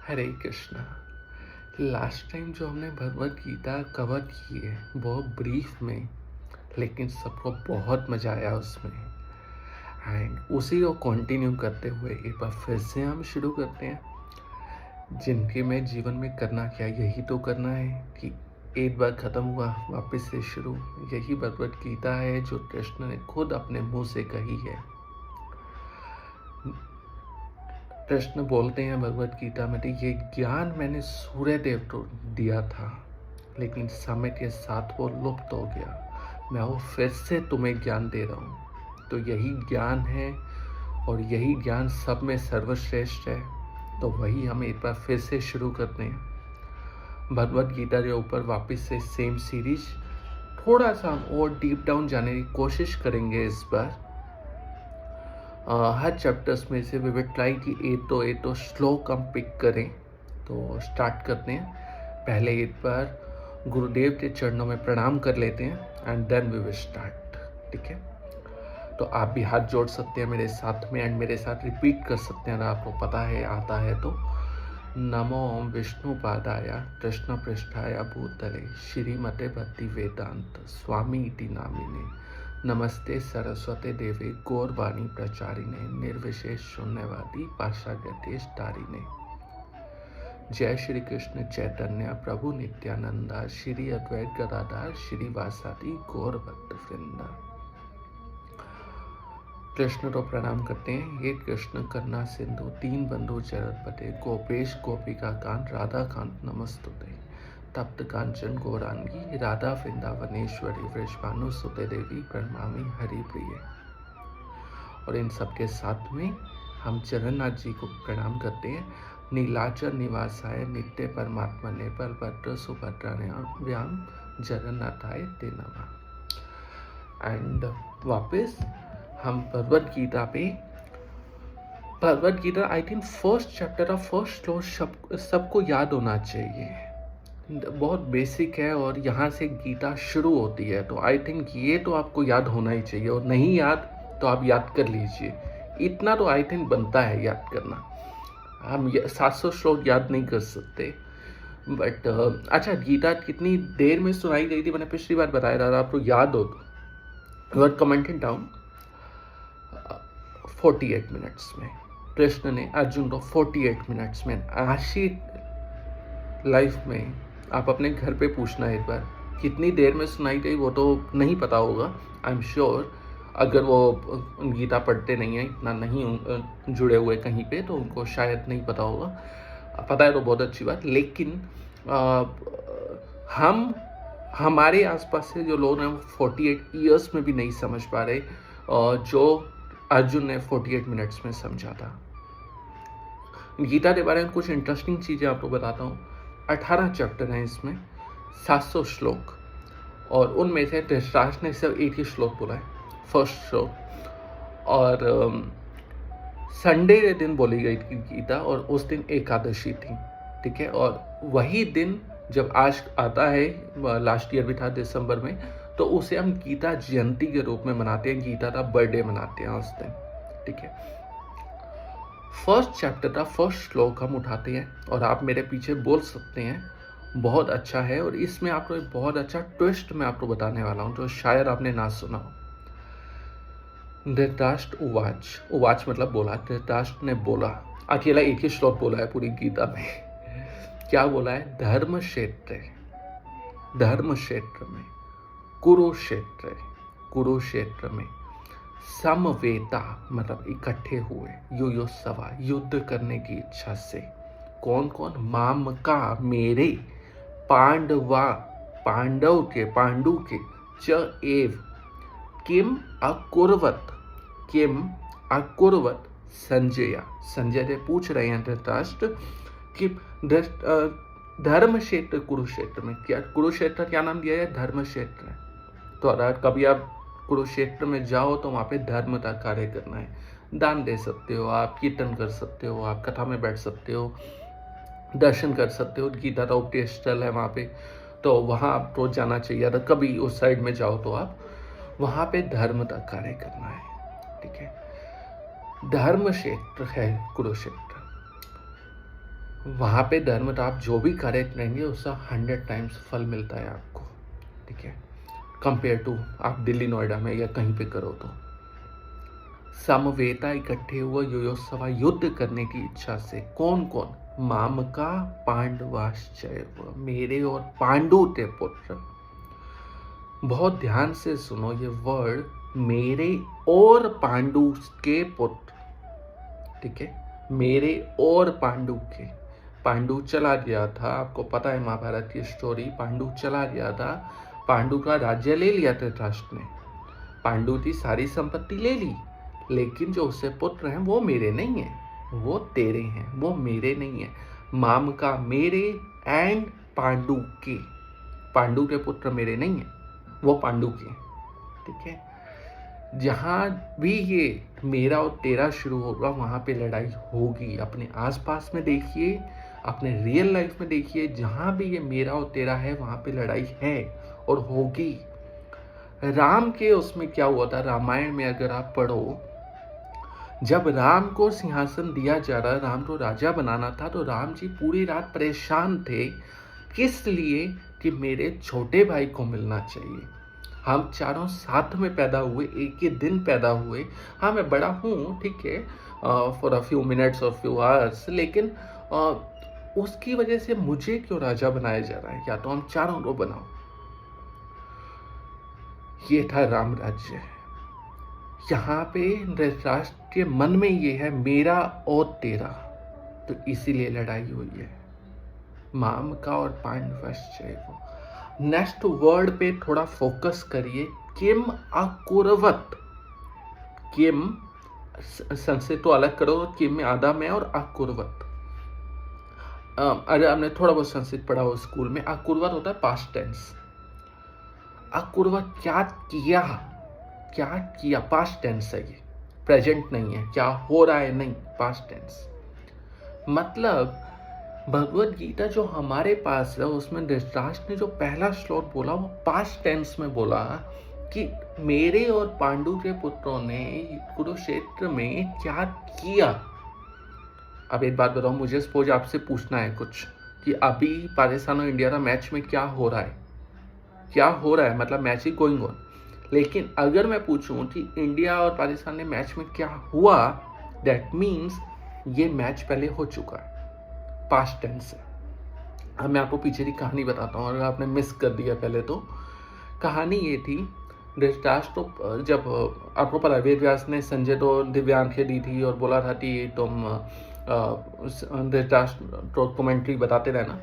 हरे Krishna. Last time जो हमने Bhagavad Gita cover की है बहुत ब्रीफ में, लेकिन सबको बहुत मज़ा आया उसमें। एंड उसी को कंटिन्यू करते हुए एक बार फिर से हम शुरू करते हैं। जिनके में जीवन में करना क्या, यही तो करना है कि एक बार ख़त्म हुआ वापस से शुरू। यही भगवत गीता है जो कृष्ण ने खुद अपने मुंह से कही है। कृष्ण बोलते हैं भगवत गीता में, ये ज्ञान मैंने सूर्य देव को दिया था, लेकिन समय के साथ वो लुप्त हो गया। मैं वो फिर से तुम्हें ज्ञान दे रहा हूँ। तो यही ज्ञान है और यही ज्ञान सब में सर्वश्रेष्ठ है। तो वही हम एक बार फिर से शुरू करते हैं भगवत गीता के ऊपर वापस से सेम सीरीज। थोड़ा सा और डीप डाउन जाने की कोशिश करेंगे इस बार। हर चैप्टर्स में से वी विल ट्राई कि एक तो श्लोक हम पिक करें। तो स्टार्ट करते हैं। पहले एक बार गुरुदेव के चरणों में प्रणाम कर लेते हैं and then we will start. ठीक है, तो आप भी हाथ जोड़ सकते हैं मेरे साथ में एंड मेरे साथ रिपीट कर सकते हैं अगर आपको पता है आता है तो। नमो विष्णु पादाय कृष्ण पृष्ठाय भूतले श्रीमते भक्ति वेदांत स्वामी इति नामिने नमस्ते सरस्वती देवी गौरवाणी प्रचारिणे निर्विशेष शून्यवादी पाशागतेश तारिणे। जय श्री कृष्ण चैतन्य प्रभु नित्यानंदा श्री अद्वैत गदाधर श्रीवासादि गौर भक्त वृंदा। कृष्ण को प्रणाम करते हैं। ये कृष्ण करुणा सिंधु दीन बंधु जगतपते गोपेश गोपिका कांत राधा कांत नमस्तुते। तप्त कांचन गौरांगी राधा वृंदावनेश्वरी वृषभानु सुते देवी प्रणमामि हरि प्रिय। और इन सबके साथ में हम जगन्नाथ जी को प्रणाम करते हैं। नीलाचल निवासाय नित्य परमात्मने बलभद्र सुभद्राभ्याम जगन्नाथाय ते नमः। एंड वापस हम भगवत गीता पे, Bhagavad Gita I think first chapter of first श्लोक सबको याद होना चाहिए। बहुत बेसिक है और यहाँ से गीता शुरू होती है, तो आई थिंक ये तो आपको याद होना ही चाहिए। और नहीं याद तो आप याद कर लीजिए, इतना तो आई थिंक बनता है याद करना। हम 700 श्लोक याद नहीं कर सकते, बट अच्छा गीता कितनी देर में सुनाई गई थी मैंने पिछली बार बताया था, आपको याद हो तो कमेंटेड डाउन। 48 मिनट्स में कृष्ण ने अर्जुन को 48 मिनट्स में। आशी लाइफ में आप अपने घर पे पूछना एक बार कितनी देर में सुनाई गई, वो तो नहीं पता होगा। आई एम श्योर अगर वो गीता पढ़ते नहीं है, इतना नहीं जुड़े हुए कहीं पे, तो उनको शायद नहीं पता होगा। पता है तो बहुत अच्छी बात। लेकिन हम हमारे आसपास से जो लोग हैं वो 48 ईयर्स में भी नहीं समझ पा रहे जो अर्जुन ने 48 मिनट्स में समझा था। गीता के बारे में कुछ इंटरेस्टिंग चीज़ें आपको बताता हूँ। 18 चैप्टर हैं इसमें, 700 श्लोक, और उनमें से धृतराष्ट्र ने सिर्फ एक ही श्लोक बोला है, फर्स्ट श्लोक। और संडे के दिन बोली गई थी गीता, और उस दिन एकादशी थी। ठीक है, और वही दिन जब आज आता है, लास्ट ईयर भी था दिसंबर में, तो उसे हम गीता जयंती के रूप में मनाते हैं, गीता का बर्थडे मनाते हैं उस दिन। ठीक है, फर्स्ट चैप्टर का फर्स्ट श्लोक हम उठाते हैं, और आप मेरे पीछे बोल सकते हैं बहुत अच्छा है। और इसमें आपको एक बहुत अच्छा ट्विस्ट मैं आपको बताने वाला हूँ जो शायद आपने ना सुना हो। धृतराष्ट्र उवाच, उवाच मतलब बोला, धृतराष्ट्र ने बोला। अकेला एक ही श्लोक बोला है पूरी गीता में। क्या बोला है? धर्म क्षेत्र, धर्म क्षेत्र में, कुरुक्षेत्र, कुरुक्षेत्र में समवेता मतलब इकट्ठे हुए, युयुत्सवा युद्ध करने की इच्छा से। कौन कौन? माम का मेरे, पांडवा पांडव के, पांडु के, च एव किम अकुर्वत, किम अकुर्वत संजय। संजय से पूछ रहे हैं धृतराष्ट्र कि धर्म क्षेत्र कुरुक्षेत्र में, क्या कुरुक्षेत्र क्या नाम दिया है? धर्म क्षेत्र। तो अगर कभी आप कुरुक्षेत्र में जाओ तो वहाँ पे धर्म का कार्य करना है। दान दे सकते हो आप, कीर्तन कर सकते हो आप, कथा में बैठ सकते हो, दर्शन कर सकते हो। गीता का उपदेश स्थल है वहाँ पे, तो वहाँ आपको जाना चाहिए। अगर कभी उस साइड में जाओ तो आप वहाँ पे धर्म का कार्य करना है। ठीक है, धर्म क्षेत्र है कुरुक्षेत्र। वहाँ पे धर्म तो आप जो भी कार्य करेंगे उसका 100 टाइम्स फल मिलता है आपको, ठीक है, कंपेयर टू आप दिल्ली नोएडा में या कहीं पे करो तो। समवेता इकट्ठे हुए योयोत्सवा युद्ध करने की इच्छा से। कौन कौन? मामका पांडवाश्चैव, मेरे और पांडु के पुत्र। बहुत ध्यान से सुनो ये वर्ड, मेरे और पांडु के पुत्र, ठीक है, मेरे और पांडु के। पांडु चला गया था, आपको पता है महाभारत की स्टोरी, पांडु चला गया था, पांडु का राज्य ले लिया धृतराष्ट्र ने, पांडु की सारी संपत्ति ले ली, लेकिन जो उससे पुत्र हैं वो मेरे नहीं है, वो तेरे हैं, वो मेरे नहीं है। माम का मेरे एंड पांडु के, पांडु के पुत्र मेरे नहीं है, वो पांडु के, ठीक है। जहाँ भी ये मेरा और तेरा शुरू होगा वहाँ पे लड़ाई होगी। अपने आसपास में देखिए, अपने रियल लाइफ में देखिए, जहाँ भी ये मेरा और तेरा है वहाँ पे लड़ाई है और होगी। राम के उसमें क्या हुआ था, रामायण में अगर आप पढ़ो, जब राम को सिंहासन दिया जा रहा, राम को राजा बनाना था, तो राम जी पूरी रात परेशान थे। किस लिए? कि मेरे छोटे भाई को मिलना चाहिए। हम चारों साथ में पैदा हुए, एक ही दिन पैदा हुए। हाँ मैं बड़ा हूँ, ठीक है, फॉर अ फ्यू मिनट्स और फ्यू आवर्स, लेकिन उसकी वजह से मुझे क्यों राजा बनाया जा रहा है? या तो हम चारों को बनाओ। ये था राम राज्य। यहाँ पे धृतराष्ट्र के मन में ये है मेरा और तेरा, तो इसीलिए लड़ाई हुई है, माम का और पांडवश्चैव। नेक्स्ट वर्ड पे थोड़ा फोकस करिए, किम अकुर्वत। किम संस्कृत तो अलग करो, किम में आधा में और अकुर्वत। अरे हमने थोड़ा बहुत संस्कृत पढ़ा हो स्कूल में, अकुर्वत होता है पास्ट टेंस। अकुर्वत क्या किया, क्या किया, पास्ट टेंस है ये, प्रेजेंट नहीं है, क्या हो रहा है नहीं, पास्ट टेंस। मतलब भगवत गीता जो हमारे पास है उसमें धृतराष्ट्र ने जो पहला श्लोक बोला वो पास्ट टेंस में बोला कि मेरे और पांडु के पुत्रों ने कुरुक्षेत्र में क्या किया। अब एक बात बताओ, मुझे सपोज आपसे पूछना है कुछ कि अभी पाकिस्तान और इंडिया का मैच में क्या हो रहा है, क्या हो रहा है, मतलब मैच इज गोइंग ऑन। लेकिन अगर मैं पूछूं कि इंडिया और पाकिस्तान ने मैच में क्या हुआ, दैट मीन्स ये मैच पहले हो चुका है, पास्ट टेंस है। अब मैं आपको पीछे की कहानी बताता हूँ, अगर आपने मिस कर दिया पहले तो। कहानी ये थी, धृतराष्ट्र तो जब आपको पता है वेद व्यास ने संजय को दिव्य आंखें दी थी और बोला था कि तुम धृतराष्ट्र तो कमेंट्री बताते रहना,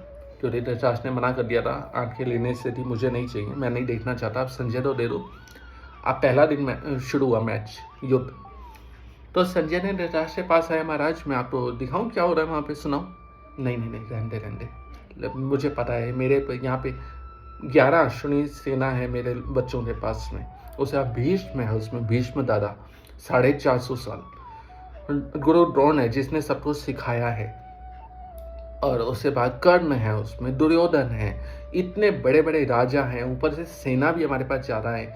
क्योंकि धृतराष्ट्र ने मना कर दिया था आंखें लेने से थी, मुझे नहीं चाहिए, मैं नहीं देखना चाहता, आप संजय को दे दो। अब पहला दिन में शुरू हुआ मैच, युद्ध। तो संजय ने धृतराष्ट्र के पास आया, महाराज मैं आपको दिखाऊं क्या हो रहा है वहाँ पे, सुनाओ। नहीं नहीं नहीं, रहने, मुझे पता है, मेरे यहाँ पे 11 अश्विनी सेना है मेरे बच्चों के पास में, उसे आप भीष्म है, उसमें भीष्म दादा 450 साल, गुरु द्रोण है जिसने सबको सिखाया है, और उसके बाद कर्ण है, उसमें दुर्योधन है, इतने बड़े बड़े राजा हैं, ऊपर से सेना भी हमारे पास ज़्यादा है।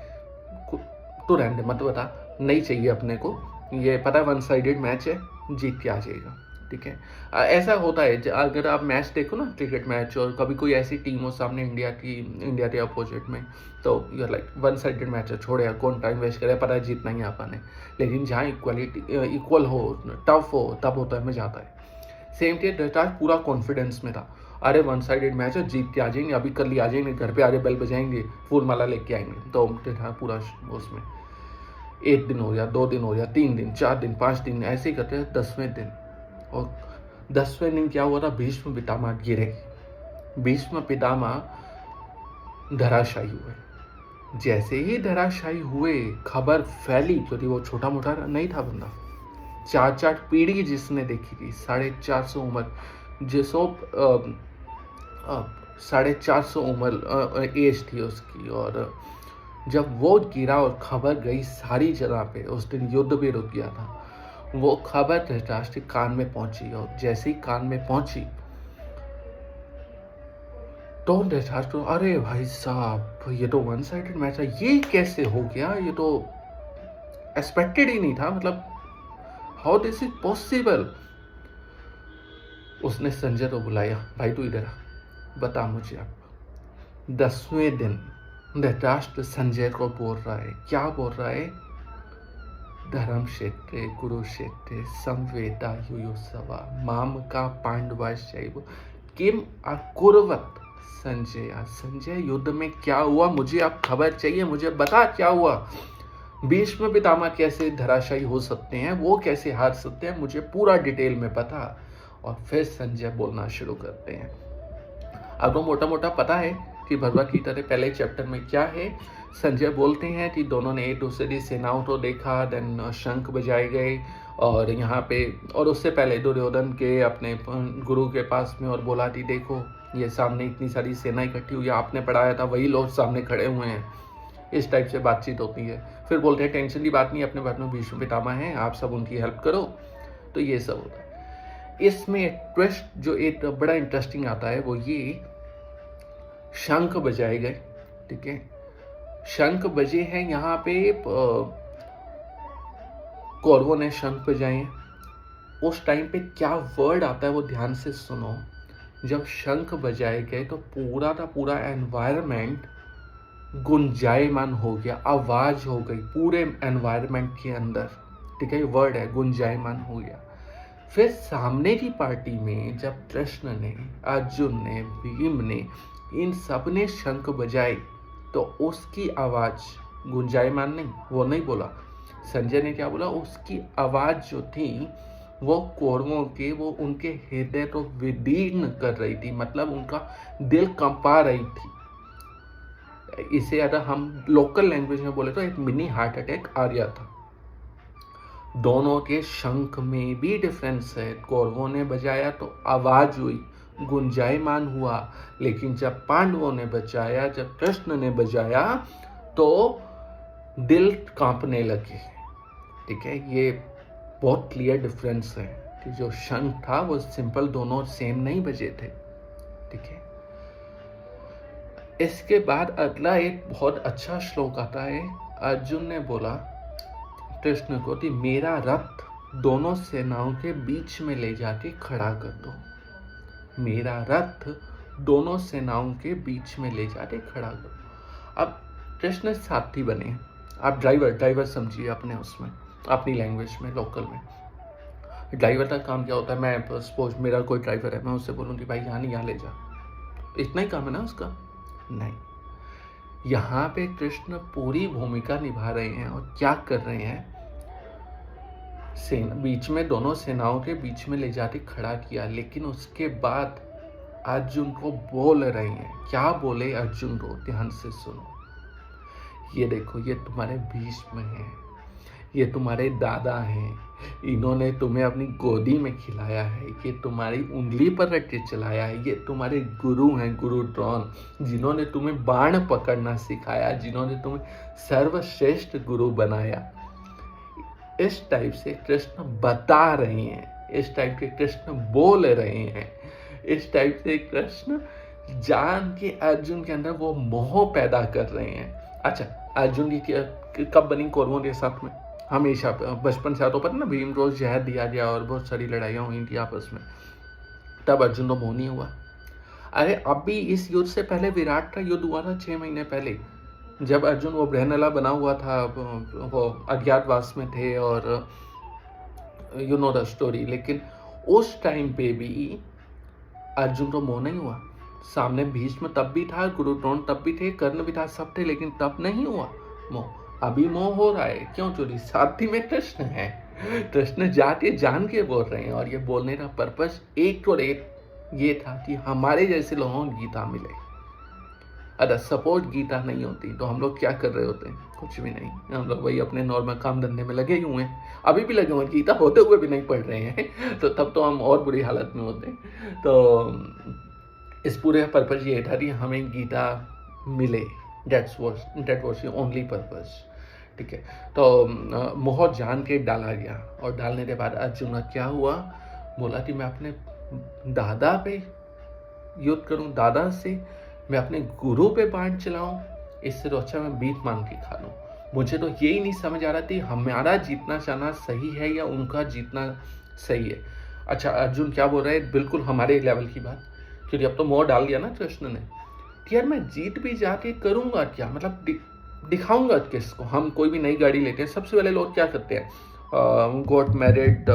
तो रहने मत बता, नहीं चाहिए अपने को, ये पता है वन साइडेड मैच है, जीत के आ जाएगा, ठीक है। ऐसा होता है, अगर आप मैच देखो ना, क्रिकेट मैच, और कभी कोई ऐसी टीम हो सामने इंडिया के अपोजिट में, तो you're like one sided match है, छोड़े कौन टाइम वेस्ट करे, पता है जीतना ही आपा ने। लेकिन जहाँ इक्वल हो, टफ हो, तब होता है, मजा आता है। सेम थे, धृतराष्ट्र पूरा कॉन्फिडेंस में था, अरे वन साइडेड मैच है, जीत के आ जाएंगे, अभी कल ही आ जाएंगे, घर पे आगे बेल बजाएंगे, फूल माला लेके आएंगे। तो पूरा उसमें 1 दिन हो गया, 2 दिन हो गया, 3 दिन, 4 दिन, 5 दिन, ऐसे ही करते हैं। 10वें दिन, और 10वें दिन क्या हुआ था, भीष्म पितामह गिरे, भीष्म पितामह धराशायी हुए। जैसे ही धराशायी हुए, खबर फैली, क्योंकि वो छोटा मोटा नहीं था बंदा, 4 पीढ़ी जिसने देखी थी, 450 उम्र, जिसो 450 उम्र एज थी उसकी, और जब वो गिरा और खबर गई सारी जगह पे, उस दिन युद्ध भी रुक गया था, वो खबर धृतराष्ट्र के कान में पहुंची, और जैसे ही कान में पहुंची तो धृतराष्ट्र, अरे भाई साहब ये तो वन साइडेड मैच है, ये कैसे हो गया, ये तो एक्सपेक्टेड ही नहीं था, मतलब हाउ दिस इज पॉसिबल। उसने संजय को बुलाया, भाई तू इधर आ, बता मुझे अब। 10वें दिन धृतराष्ट्र संजय को बोल रहा है, क्या बोल रहा है? धर्मक्षेत्रे कुरुक्षेत्रे संवेदायुयुत्सवा मामका पांडवाश्चैव किम अकुर्वत संजय। संजय युद्ध में क्या हुआ, मुझे अब खबर चाहिए, मुझे बता क्या हुआ। भीष्म पितामह कैसे धराशायी हो सकते हैं, वो कैसे हार सकते हैं, मुझे पूरा डिटेल में पता। और फिर संजय बोलना शुरू करते हैं। आपको मोटा मोटा पता है कि भगवत गीता के पहले चैप्टर में क्या है। संजय बोलते हैं कि दोनों ने एक दूसरे की सेनाओं को देखा, देन शंख बजाए गए, और यहाँ पे, और उससे पहले दुर्योधन के अपने गुरु के पास में और बोला कि देखो ये सामने इतनी सारी सेना इकट्ठी हुई है, आपने पढ़ाया था वही लोग सामने खड़े हुए हैं। इस टाइप से बातचीत होती है। फिर बोलते हैं टेंशन की बात नहीं, अपने बात में भीष्म पितामह हैं, आप सब उनकी हेल्प करो। तो ये सब होता है। इसमें ट्विस्ट जो एक बड़ा इंटरेस्टिंग आता है वो ये, शंख बजाए गए, ठीक है, शंख बजे हैं यहाँ पे, कौरवों ने शंख बजाए। उस टाइम पे क्या वर्ड आता है वो ध्यान से सुनो। जब शंख बजाए गए तो पूरा का पूरा एनवायरनमेंट गुंजायमान हो गया, आवाज हो गई पूरे एनवायरनमेंट के अंदर, ठीक है, वर्ड है गुंजायमान हो गया। फिर सामने की पार्टी में जब कृष्ण ने, अर्जुन ने, भीम ने, इन सब ने शंख बजाए तो उसकी आवाज गुंजायमान नहीं, वो नहीं बोला। संजय ने क्या बोला, उसकी आवाज जो थी वो कौरवों के, वो उनके हृदय को विदीर्ण कर रही थी, मतलब उनका दिल कंपा रही थी। इसे अगर हम लोकल लैंग्वेज में बोले तो एक मिनी हार्ट अटैक आ गया था। दोनों के शंख में भी डिफरेंस है। कौरवों ने बजाया तो आवाज हुई, गुंजायमान हुआ, लेकिन जब पांडवों ने बजाया, जब कृष्ण ने बजाया तो दिल कांपने लगे, ठीक है। ये बहुत क्लियर डिफरेंस है कि जो शंख था वो सिंपल, दोनों सेम नहीं बजे थे, ठीक है। इसके बाद अगला एक बहुत अच्छा श्लोक आता है। अर्जुन ने बोला कृष्ण को कि मेरा रथ दोनों सेनाओं के बीच में ले जाके खड़ा कर दो, मेरा रथ दोनों सेनाओं के बीच में ले जाके खड़ा कर दो। अब कृष्ण सारथी बने, आप ड्राइवर समझिए अपने उसमें, अपनी लैंग्वेज में, लोकल में। ड्राइवर का काम क्या होता है, मैं सपोज मेरा कोई ड्राइवर है, मैं उससे बोलूँ कि भाई यहाँ नहीं, यहाँ ले जा, इतना ही काम है ना उसका। नहीं, यहाँ पे कृष्ण पूरी भूमिका निभा रहे हैं और क्या कर रहे हैं, सेना बीच में, दोनों सेनाओं के बीच में ले जाके खड़ा किया। लेकिन उसके बाद अर्जुन को बोल रहे हैं, क्या बोले अर्जुन को, ध्यान से सुनो। ये देखो, ये तुम्हारे भीष्म हैं, ये तुम्हारे दादा हैं, इन्होंने तुम्हें अपनी गोदी में खिलाया है, ये तुम्हारी उंगली पर रख के चलाया है, ये तुम्हारे गुरु हैं, गुरु द्रोण, जिन्होंने तुम्हें बाण पकड़ना सिखाया, जिन्होंने तुम्हें सर्वश्रेष्ठ गुरु बनाया। इस टाइप से कृष्ण बता रहे हैं, इस टाइप के कृष्ण बोल रहे हैं, इस टाइप से कृष्ण जान के अर्जुन के अंदर वो मोह पैदा कर रहे हैं। अच्छा, अर्जुन की कब बनी कौरवों के साथ में, हमेशा बचपन से तो पता ना, भीम को जहर दिया गया और बहुत सारी लड़ाइयाँ हुई थी आपस में, तब अर्जुन को मोह नहीं हुआ। अरे अभी इस युद्ध से पहले विराट का युद्ध हुआ था 6 महीने पहले, जब अर्जुन वो ब्रहनला बना हुआ था, वो अज्ञातवास में थे, और यू नो द स्टोरी। लेकिन उस टाइम पे भी अर्जुन को मोह नहीं हुआ। सामने भीष्म तब भी था, गुरु द्रोण तब भी थे, कर्ण भी था, सब थे, लेकिन तब नहीं हुआ मोह। अभी मोह हो रहा है, क्यों? चोरी साथी में कृष्ण है, कृष्ण जाके जान के बोल रहे हैं। और ये बोलने का पर्पस एक और एक ये था कि हमारे जैसे लोगों को गीता मिले। अगर सपोर्ट गीता नहीं होती तो हम लोग क्या कर रहे होते हैं? कुछ भी नहीं, हम लोग वही अपने नॉर्मल काम धंधे में लगे हुए हैं, अभी भी लगे हुए हैं, गीता होते हुए भी नहीं पढ़ रहे हैं तो तब तो हम और बुरी हालत में होते हैं। तो इस पूरे पर्पज ये था कि हमें गीता मिले, that was the only purpose, ठीक है। तो मोह जान के डाला गया, और डालने के बाद अर्जुन का क्या हुआ, बोला कि मैं अपने दादा पे युद्ध करूं, दादा से मैं अपने गुरु पे बाण चलाऊं, इससे तो अच्छा मैं भीख मांग के खा लूं। मुझे तो यही नहीं समझ आ रहा थी हमारा जीतना चाहना सही है या उनका जीतना सही है। अच्छा अर्जुन क्या बोल रहा है, बिल्कुल हमारे लेवल की बात, क्योंकि अब तो मोह डाल दिया ना कृष्ण ने कि यार मैं जीत भी जाके करूँगा क्या, मतलब दिखाऊंगा किसको। हम कोई भी नई गाड़ी लेते हैं, सबसे पहले लोग क्या करते हैं, गॉट मैरिड,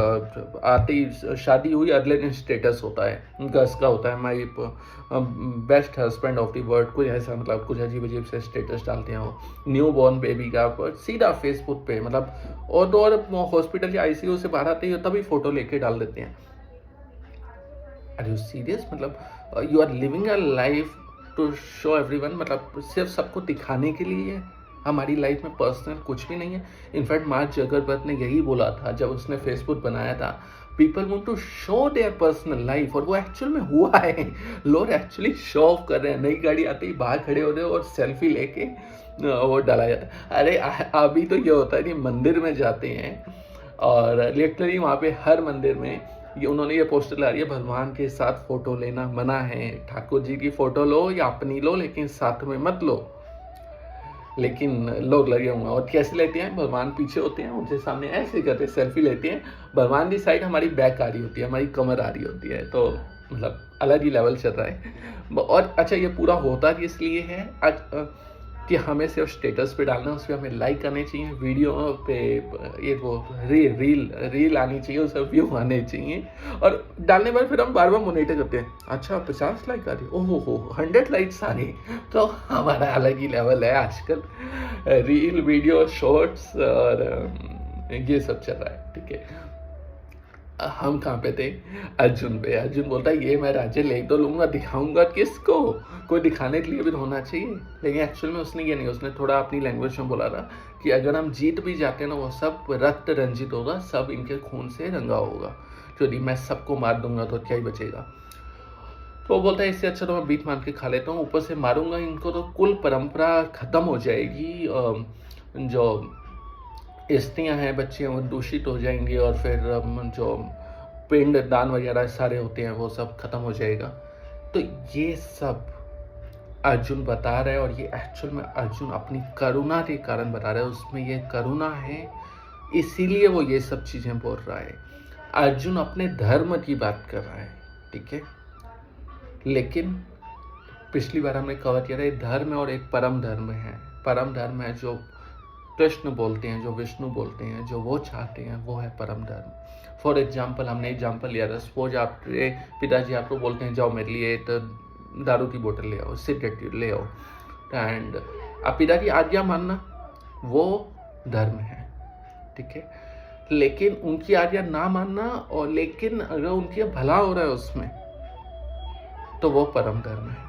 आते ही शादी हुई अगले दिन स्टेटस होता है गर्ल्स का, होता है my best husband of the world, कुछ ऐसा, मतलब कुछ अजीब अजीब से स्टेटस डालते हैं वो, न्यू बॉर्न बेबी का सीधा फेसबुक पे, मतलब और तो और हॉस्पिटल या आईसीयू से बाहर आते ही तभी फोटो लेके डाल देते हैं। आर यू सीरियस, मतलब you are living a life to show everyone, मतलब सिर्फ सबको दिखाने के लिए है। हमारी लाइफ में पर्सनल कुछ भी नहीं है। इनफैक्ट मार्क जगरबर्ग ने यही बोला था जब उसने फेसबुक बनाया था, people want to show their personal life, और वो एक्चुअल में हुआ है। लोग एक्चुअली शो ऑफ कर रहे हैं, नई गाड़ी आते ही बाहर खड़े हो रहे हो और सेल्फी लेके वो डाला जाता है। अरे अभी तो ये होता है कि मंदिर में जाते हैं और लिटरली वहाँ पे हर मंदिर में ये उन्होंने ये पोस्टर ला रही है, भगवान के साथ फोटो लेना मना है, ठाकुर जी की फोटो लो या अपनी लो लेकिन साथ में मत लो। लेकिन लोग लगे हुए हैं, और कैसे लेते हैं, भगवान पीछे होते हैं, उनसे सामने ऐसे करते सेल्फी लेते हैं, भगवान की साइड हमारी बैक आ रही होती है, हमारी कमर आ रही होती है, तो मतलब अलग ही लेवल चल रहा है। और अच्छा ये पूरा होता इसलिए है कि हमें सिर्फ स्टेटस पे डालना, उस पर हमें लाइक आने चाहिए, वीडियो पे ये वो रील आनी चाहिए, उस पर व्यू आने चाहिए, और डालने पर फिर हम बार बार मोनिटर करते हैं, अच्छा 50 लाइक आ रही, ओहो हो 100 लाइक्स आ रही, तो हमारा अलग ही लेवल है आजकल, रील वीडियो शॉर्ट्स और ये सब चल रहा है। ठीक है, हम कहाँ पे थे, अर्जुन पे। अर्जुन बोलता है ये मैं राज्य ले तो लूंगा, दिखाऊंगा किसको, कोई दिखाने के लिए भी होना चाहिए। लेकिन एक्चुअल में उसने ये नहीं, उसने थोड़ा अपनी लैंग्वेज में बोला था कि अगर हम जीत भी जाते हैं ना, वो सब रक्त रंजित होगा, सब इनके खून से रंगा होगा, यदि मैं सबको मार दूंगा तो क्या ही बचेगा। तो वो बोलता है इससे अच्छा तो मैं बीट मान के खा लेता हूँ, ऊपर से मारूंगा इनको तो कुल परंपरा खत्म हो जाएगी, जो स्त्रियाँ हैं बच्चे हैं वो दूषित हो जाएंगे, और फिर जो पिंड दान वगैरह सारे होते हैं वो सब खत्म हो जाएगा। तो ये सब अर्जुन बता रहे हैं, और ये एक्चुअल में अर्जुन अपनी करुणा के कारण बता रहे हैं, उसमें ये करुणा है इसीलिए वो ये सब चीज़ें बोल रहा है। अर्जुन अपने धर्म की बात कर रहा है, ठीक है, लेकिन पिछली बार हमने कवर किया था, एक धर्म और एक परम धर्म है। परम धर्म है जो कृष्ण बोलते हैं, जो विष्णु बोलते हैं, जो वो चाहते हैं, वो है परम धर्म। फॉर एग्जाम्पल हमने एग्जाम्पल लिया था, सपोज आपके पिताजी आपको बोलते हैं जाओ मेरे लिए तो दारू की बोतल ले आओ, सिगरेट ले आओ, एंड आप पिता की आज्ञा मानना वो धर्म है, ठीक है। लेकिन उनकी आज्ञा ना मानना, और लेकिन अगर उनके भला हो रहा है उसमें, तो वो परम धर्म है।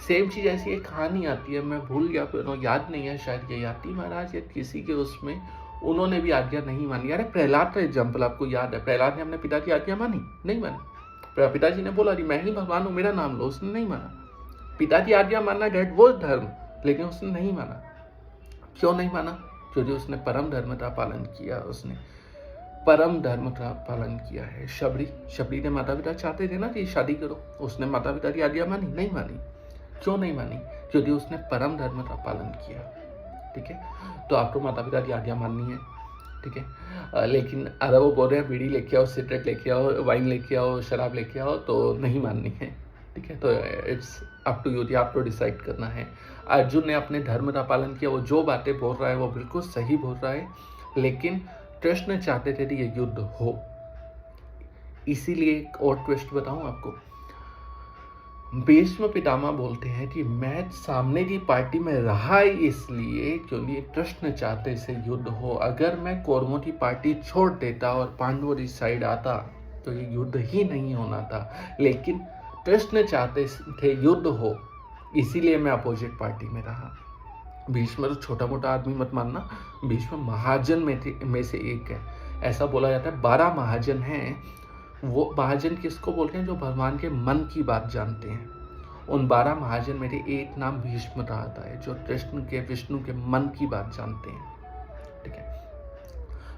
सेम चीज़ ऐसी एक कहानी आती है, मैं भूल गया, याद नहीं है, शायद ये याती महाराज या किसी के उसमें उन्होंने भी आज्ञा नहीं मानी। अरे प्रहलाद का एग्जाम्पल आपको याद है, प्रहलाद ने अपने पिता की आज्ञा मानी नहीं मानी, पिताजी ने बोला मैं ही भगवान हूँ मेरा नाम लो, उसने नहीं माना। पिता की आज्ञा मानना डेट वो धर्म, लेकिन उसने नहीं माना। क्यों नहीं माना? क्योंकि उसने परम धर्म का पालन किया, उसने परम धर्म का पालन किया है। शबरी ने माता पिता चाहते थे ना कि शादी करो, उसने माता पिता की आज्ञा मानी नहीं मानी। क्यों नहीं मानी? क्योंकि उसने परम धर्म का पालन किया, ठीक है। तो आपको माता पिता की आज्ञा माननी है, ठीक है, लेकिन अगर वो बोल रहे हैं बीड़ी लेके आओ, सिगरेट लेके आओ, वाइन लेके आओ, शराब लेके आओ, तो नहीं माननी है, ठीक है। तो इट्स अप टू यू, आपको डिसाइड करना है। अर्जुन ने अपने धर्म का पालन किया, वो जो बातें बोल रहा है वो बिल्कुल सही बोल रहा है, लेकिन कृष्ण चाहते थे कि ये युद्ध हो। इसीलिए एक और ट्विस्ट बताऊं आपको, भीष्म पितामह बोलते हैं कि मैं सामने की पार्टी में रहा इसलिए क्योंकि कृष्ण चाहते से युद्ध हो। अगर मैं कौरवों की पार्टी छोड़ देता और पांडवों की साइड आता तो ये युद्ध ही नहीं होना था, लेकिन कृष्ण चाहते थे युद्ध हो, इसीलिए मैं अपोजिट पार्टी में रहा। भीष्म तो छोटा मोटा आदमी मत मानना, भीष्म महाजन में से एक है। ऐसा बोला जाता है 12 महाजन हैं। वो महाजन किसको बोलते हैं? जो भगवान के मन की बात जानते हैं। उन 12 महाजन में से एक नाम भीष्म का आता है, जो कृष्ण के विष्णु के मन की बात जानते हैं, ठीक है।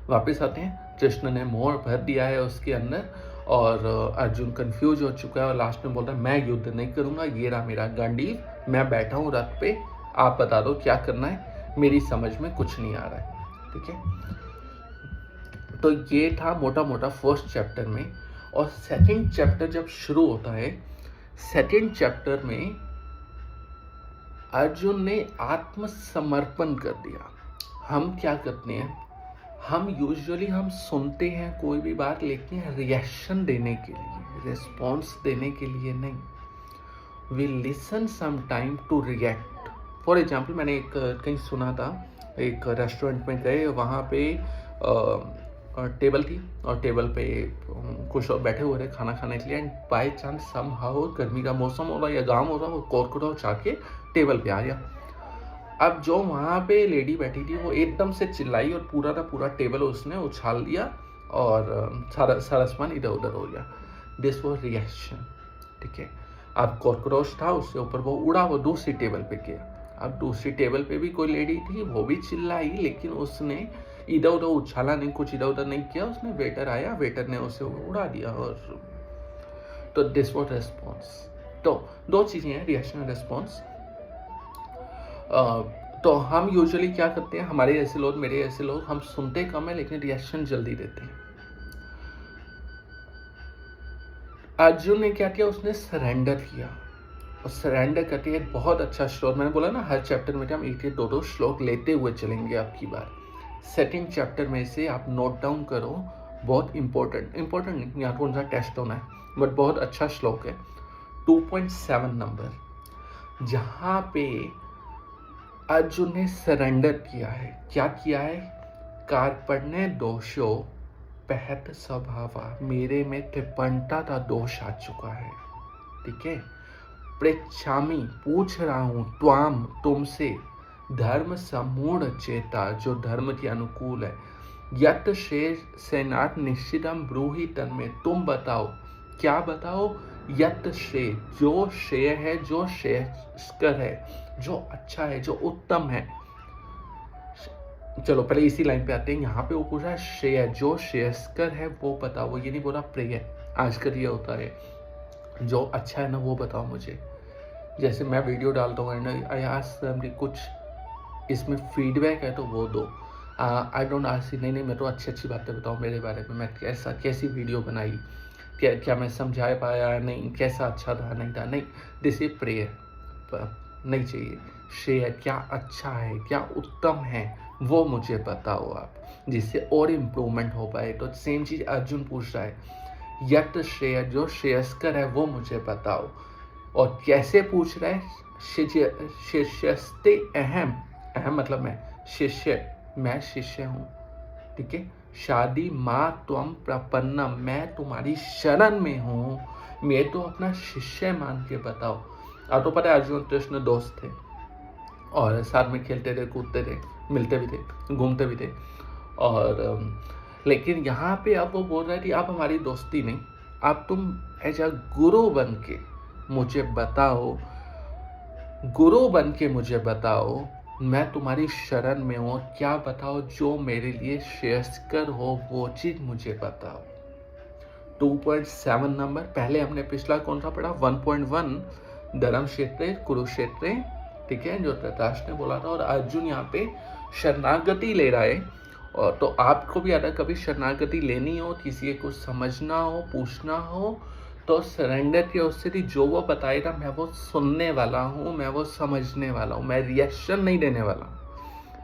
वापस आते हैं, कृष्ण ने मोहर भर दिया है उसके अंदर, और अर्जुन कंफ्यूज हो चुका है, और लास्ट में बोलता है मैं युद्ध नहीं करूंगा, ये रहा मेरा गांडीव, मैं बैठा हूँ रथ पे, आप बता दो क्या करना है, मेरी समझ में कुछ नहीं आ रहा है, ठीक है। तो ये था मोटा मोटा फर्स्ट चैप्टर में। और सेकंड चैप्टर जब शुरू होता है, सेकंड चैप्टर में अर्जुन ने आत्मसमर्पण कर दिया। हम क्या करते हैं, हम यूजुअली हम सुनते हैं कोई भी बात, लेकिन रिएक्शन देने के लिए, रिस्पॉन्स देने के लिए नहीं। We listen some time to react. For example, मैंने एक कहीं सुना था, एक रेस्टोरेंट में गए, वहाँ पे टेबल थी और टेबल पे कुछ लोग बैठे हुए थे खाना खाने के लिए, एंड बाई चांस समहाउ गर्मी का मौसम हो रहा या गाँव हो रहा, वो कॉकरोच आके टेबल पे आ गया। अब जो वहाँ पे लेडी बैठी थी वो एकदम से चिल्लाई और पूरा का पूरा टेबल उसने उछाल दिया और सारा सामान इधर उधर हो गया। दिस वॉज रिएक्शन, ठीक है। अब कॉकरोच था, उसके ऊपर वो उड़ा, वो दूसरी टेबल पे गया। अब दूसरी टेबल पे भी कोई लेडी थी, वो भी चिल्लाई, लेकिन उसने इधर उधर उछाला नहीं, कुछ इधर उधर नहीं किया। उसने वेटर आया, वेटर ने उसे उड़ा दिया। और तो दिस वॉज रेस्पॉन्स। तो दो चीज़ें हैं, रिएक्शन और रेस्पॉन्स। तो हम यूजुअली क्या करते हैं, हमारे ऐसे लोग, मेरे ऐसे लोग, हम सुनते कम है लेकिन रिएक्शन जल्दी देते हैं। अर्जुन ने क्या किया, उसने सरेंडर किया, और सरेंडर करके एक बहुत अच्छा श्लोक, मैंने बोला ना हर चैप्टर में हम एक एक दो श्लोक लेते हुए चलेंगे आपकी बार। सेकंड चैप्टर में से आप नोट डाउन करो, बहुत इंपॉर्टेंट नहीं, यहाँ कौन सा टेस्ट होना है, बट बहुत अच्छा श्लोक है। 2.7 नंबर, जहाँ पे अर्जुन ने सरेंडर किया है। क्या किया है, कार्पण्य दोषो पहत स्वभावा, मेरे में कृपणता का दोष आ चुका है, ठीक है। पृच्छामि, पूछ रहा हूँ, त्वाम, तुमसे, धर्म समूढ़ चेता, जो धर्म के अनुकूल है, यत शेष सेनाथ निश्चितम ब्रूहि तन्मे, तुम बताओ, क्या बताओ, यत श्रेय, जो श्रेय है, जो श्रेयस्कर है, जो अच्छा है, जो उत्तम है। चलो पहले इसी लाइन पे आते हैं। यहाँ पे वो पूछ रहा है श्रेय, जो श्रेयस्कर है वो बताओ। वो ये नहीं बोला प्रिय, आजकल ये होता है, जो अच्छा है ना वो बताओ मुझे। जैसे मैं वीडियो डालता हूँ एंड आई आस्क कुछ इसमें फीडबैक है तो वो दो। आई डोंट आस्क, नहीं मैं तो अच्छी बातें बताओ मेरे बारे में, मैं कैसी वीडियो बनाई, क्या मैं समझा पाया, नहीं कैसा अच्छा था, नहीं था, नहीं। दिस इज प्रेयर, नहीं चाहिए। श्रेय, क्या अच्छा है, क्या उत्तम है, वो मुझे बताओ आप, जिससे और इम्प्रूवमेंट हो पाए। तो सेम चीज़ अर्जुन पूछ रहा है, यत श्रेय, जो श्रेयस्कर है वो मुझे बताओ। और कैसे पूछ रहा है, शिष्यस्ते अहम, अहम मतलब मैं, मैं शिष्य हूँ, ठीक है। शादी माँ त्वम प्रपन्नम, मैं तुम्हारी शरण में हूँ, मैं तो अपना शिष्य मान के बताओ। अब तो पता है अर्जुन कृष्ण दोस्त थे और साथ में खेलते थे, कूदते थे, मिलते भी थे, घूमते भी थे। और लेकिन यहाँ पे अब वो बोल रहा है कि आप हमारी दोस्ती नहीं, आप तुम एज अ गुरु बन के मुझे बताओ, गुरु बन के मुझे बताओ, मैं तुम्हारी शरण में हूँ, क्या बताओ जो मेरे लिए श्रेयस्कर हो, वो चीज़ मुझे बताओ। 2.7 नंबर, पहले हमने पिछला कौन सा पढ़ा, 1.1 धर्म क्षेत्र कुरुक्षेत्र, ठीक है, जो धृतराष्ट्र ने बोला था। और अर्जुन यहाँ पे शरणागति ले रहा है। और तो आपको भी अगर कभी शरणागति लेनी हो, किसी को समझना हो, पूछना हो, तो सरेंडर की स्थिति, जो वो बताएगा मैं वो सुनने वाला हूँ, मैं वो समझने वाला हूँ, मैं रिएक्शन नहीं देने वाला।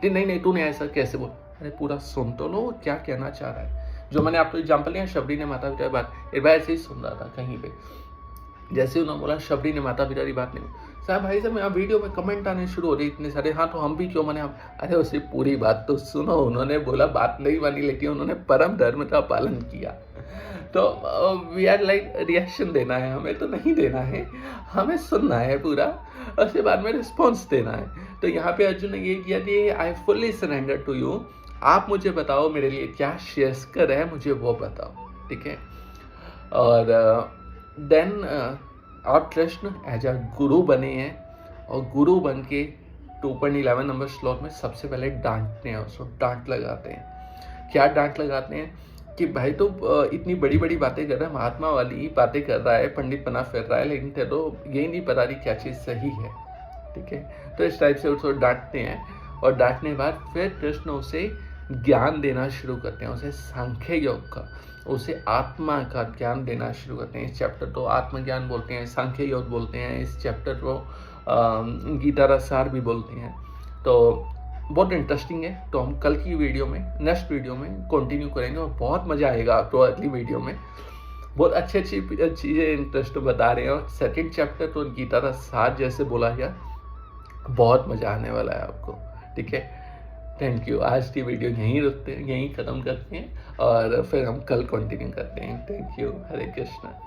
नहीं तूने ऐसा कैसे बोल, अरे पूरा सुन तो लो क्या कहना चाह रहा है। जो मैंने आपको एग्जाम्पल दिया, शबरी ने माता पिता की बात, एक बार ऐसे ही सुन रहा था कहीं पे, जैसे उन्होंने बोला शबरी ने माता पिता की बात नहीं, साहब भाई साहब आप वीडियो में कमेंट आने शुरू हो रहे इतने सारे, हाँ तो हम भी क्यों माने, हम, अरे उसे पूरी बात तो सुनो। उन्होंने बोला बात नहीं मानी, लेकिन उन्होंने परम धर्म का पालन किया। तो वी आर लाइक, रिएक्शन देना है हमें तो नहीं देना है, हमें सुनना है पूरा, और उसके बाद में रिस्पॉन्स देना है। तो यहाँ पे अर्जुन ने ये किया कि I fully surrender to you, आप मुझे बताओ मेरे लिए क्या श्रेयस्कर है, मुझे वो बताओ, ठीक है। और देन आप कृष्ण एज अ गुरु बने हैं, और गुरु बन के 2.11 नंबर श्लोक में सबसे पहले डांटते हैं, उसको डांट लगाते हैं। क्या डांट लगाते हैं कि भाई तो इतनी बड़ी बड़ी बातें कर रहा है, महात्मा वाली बातें कर रहा है, पंडित बना फिर रहा है, लेकिन तेरे तो यही नहीं पता रही क्या चीज़ सही है, ठीक है। तो इस टाइप से उसको डांटते हैं, और डांटने के बाद फिर कृष्ण उसे ज्ञान देना शुरू करते हैं, उसे सांख्य योग का। उसे आत्मा का ज्ञान देना शुरू करते हैं। इस चैप्टर को आत्मज्ञान बोलते हैं, सांख्य योग बोलते हैं, इस चैप्टर को गीता रसार भी बोलते हैं। तो बहुत इंटरेस्टिंग है। तो हम कल की वीडियो में, नेक्स्ट वीडियो में कंटिन्यू करेंगे और बहुत मज़ा आएगा आपको अगली वीडियो में। बहुत अच्छी चीज़ें इंटरेस्ट बता रहे हैं और सेकंड चैप्टर तो गीता रसार जैसे बोला गया, बहुत मज़ा आने वाला है आपको। ठीक है, थैंक यू। आज की वीडियो यहीं ख़त्म करते हैं और फिर हम कल कंटिन्यू करते हैं। Thank you. हरे कृष्णा।